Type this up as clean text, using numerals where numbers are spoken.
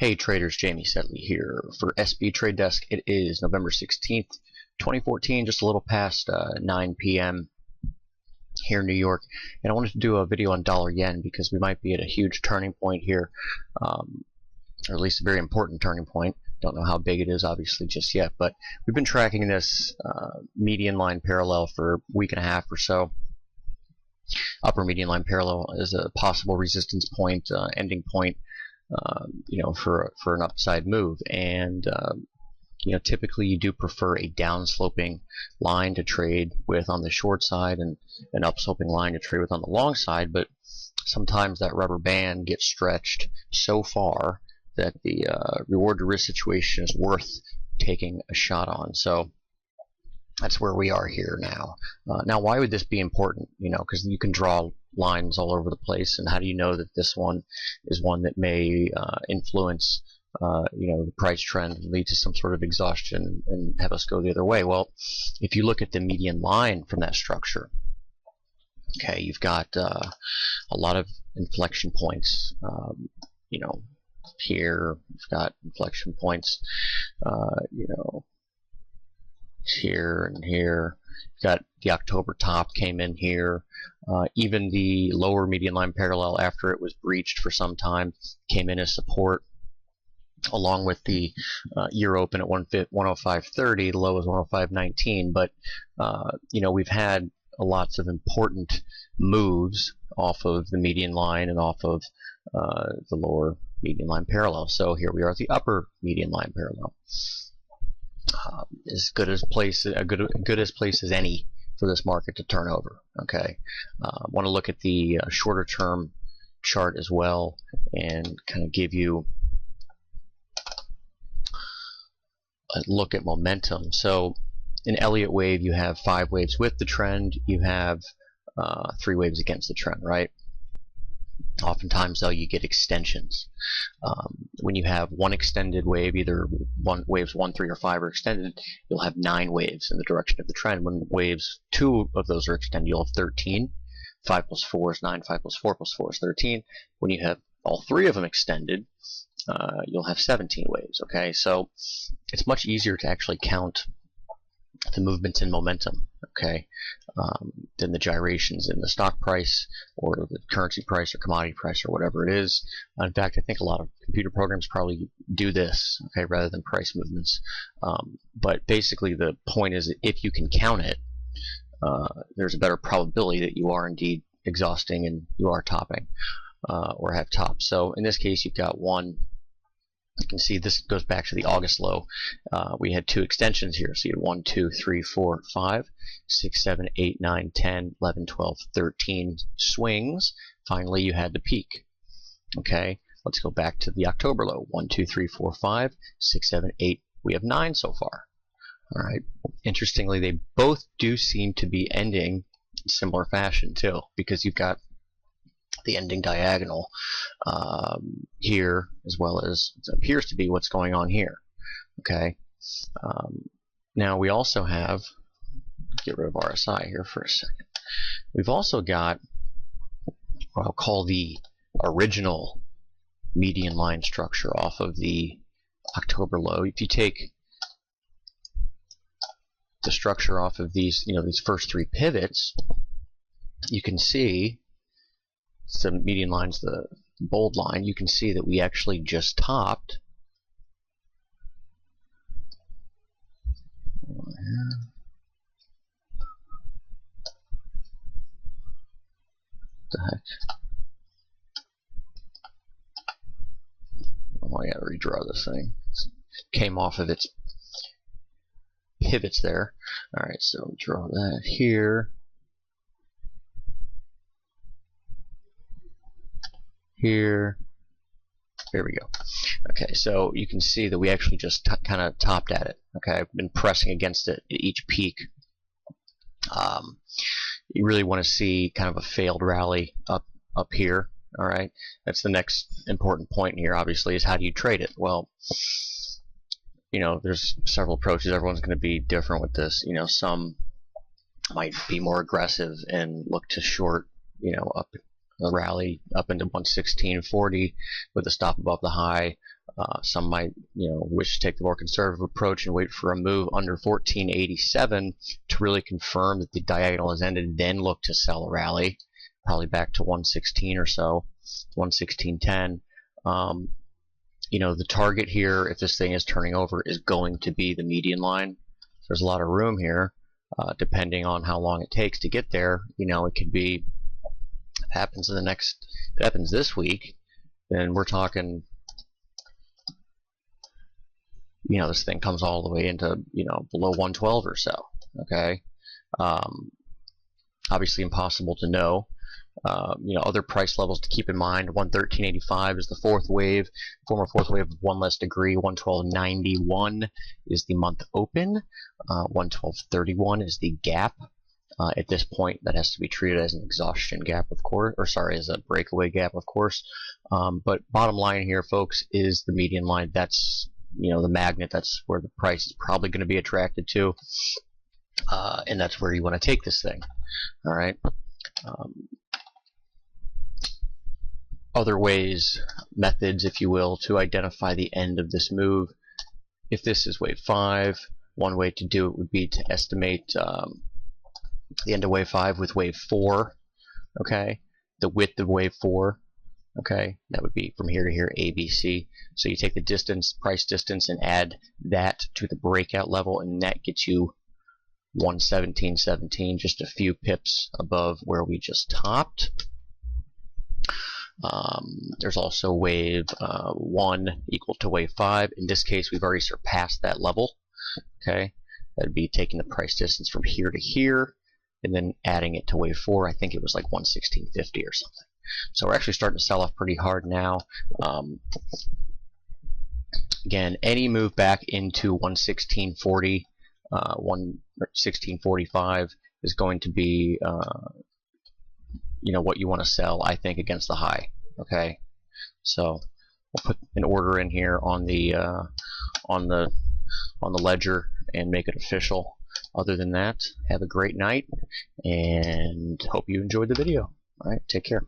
Hey traders, Jamie Sedley here for SB Trade Desk. It is November 16th, 2014, just a little past 9 p.m. here in New York. And I wanted to do a video on dollar yen because we might be at a huge turning point here, or at least a very important turning point. Don't know how big it is obviously just yet, but we've been tracking this median line parallel for a week and a half or so. Upper median line parallel is a possible resistance point, ending point, for an upside move. And typically you do prefer a downsloping line to trade with on the short side and an upsloping line to trade with on the long side, but sometimes that rubber band gets stretched so far that the reward to risk situation is worth taking a shot on. So that's where we are here now. Now, why would this be important? Because you can draw lines all over the place, and how do you know that this one is one that may influence the price trend and lead to some sort of exhaustion and have us go the other way? Well, if you look at the median line from that structure, okay, you've got a lot of inflection points. Here you've got inflection points, here and here. You've got the October top came in here. Even the lower median line parallel, after it was breached for some time, came in as support, along with the year open at 105.30. The low is 105.19. But we've had lots of important moves off of the median line and off of the lower median line parallel. So here we are at the upper median line parallel. As good as place as any for this market to turn over. Okay, want to look at the shorter term chart as well and kind of give you a look at momentum. So in Elliott wave, you have 5 waves with the trend. You have 3 waves against the trend, right? Oftentimes, though, you get extensions. When you have one extended wave, either waves 1, 3, or 5 are extended, you'll have 9 waves in the direction of the trend. When waves 2 of those are extended, you'll have 13. 5 plus 4 is 9. 5 plus 4 plus 4 is 13. When you have all 3 of them extended, you'll have 17 waves. Okay, so it's much easier to actually count the movements in momentum, okay, than the gyrations in the stock price or the currency price or commodity price or whatever it is. In fact, I think a lot of computer programs probably do this, okay, rather than price movements. But basically the point is that if you can count it, there's a better probability that you are indeed exhausting and you are topping or have topped. So in this case, you've got one. You can see this goes back to the August low. We had 2 extensions here. So you had 1, 2, 3, 4, 5, 6, 7, 8, 9, 10, 11, 12, 13 swings. Finally, you had the peak. Okay, let's go back to the October low. 1, 2, 3, 4, 5, 6, 7, 8. We have 9 so far. All right. Interestingly, they both do seem to be ending in similar fashion too, because you've got the ending diagonal here, as well as it appears to be what's going on here. Okay. Now we also have, get rid of RSI here for a second. We've also got what I'll call the original median line structure off of the October low. If you take the structure off of these, these first 3 pivots, you can see the median line's the bold line. You can see that we actually just topped. What the heck? Oh, I gotta redraw this thing. Came off of its pivots there. Alright, so draw that here. Here, there we go. Okay, so you can see that we actually just kind of topped at it. Okay, I've been pressing against it at each peak. You really want to see kind of a failed rally up here. All right, that's the next important point here. Obviously, is how do you trade it? Well, there's several approaches. Everyone's going to be different with this. Some might be more aggressive and look to short, up a rally up into 116.40 with a stop above the high. Some might, wish to take the more conservative approach and wait for a move under 1487 to really confirm that the diagonal has ended, then look to sell a rally, probably back to 116 or so, 116.10. The target here, if this thing is turning over, is going to be the median line. There's a lot of room here, depending on how long it takes to get there. It could be, if it happens this week, then we're talking, this thing comes all the way into, below 112 or so. Okay, obviously impossible to know. Other price levels to keep in mind: 113.85 is the fourth wave, former fourth wave of one less degree. 112.91 is the month open. 112.31 is the gap. At this point, that has to be treated as an exhaustion gap, of course, or sorry, as a breakaway gap, of course. But bottom line here, folks, is the median line. That's the magnet. That's where the price is probably going to be attracted to, and that's where you want to take this thing. All right. Other ways, methods, if you will, to identify the end of this move. If this is wave 5, one way to do it would be to estimate the end of wave 5 with wave 4. Okay, the width of wave 4. Okay, that would be from here to here, ABC. So you take the distance, price distance, and add that to the breakout level, and that gets you 117.17, just a few pips above where we just topped. There's also wave 1 equal to wave 5. In this case, we've already surpassed that level. Okay, that'd be taking the price distance from here to here, and then adding it to wave 4. I think it was like 116.50 or something. So we're actually starting to sell off pretty hard now. Again, any move back into 116.40, 116.45 is going to be what you want to sell, I think, against the high. Okay, so we'll put an order in here on the ledger and make it official. Other than that, have a great night and hope you enjoyed the video. All right, take care.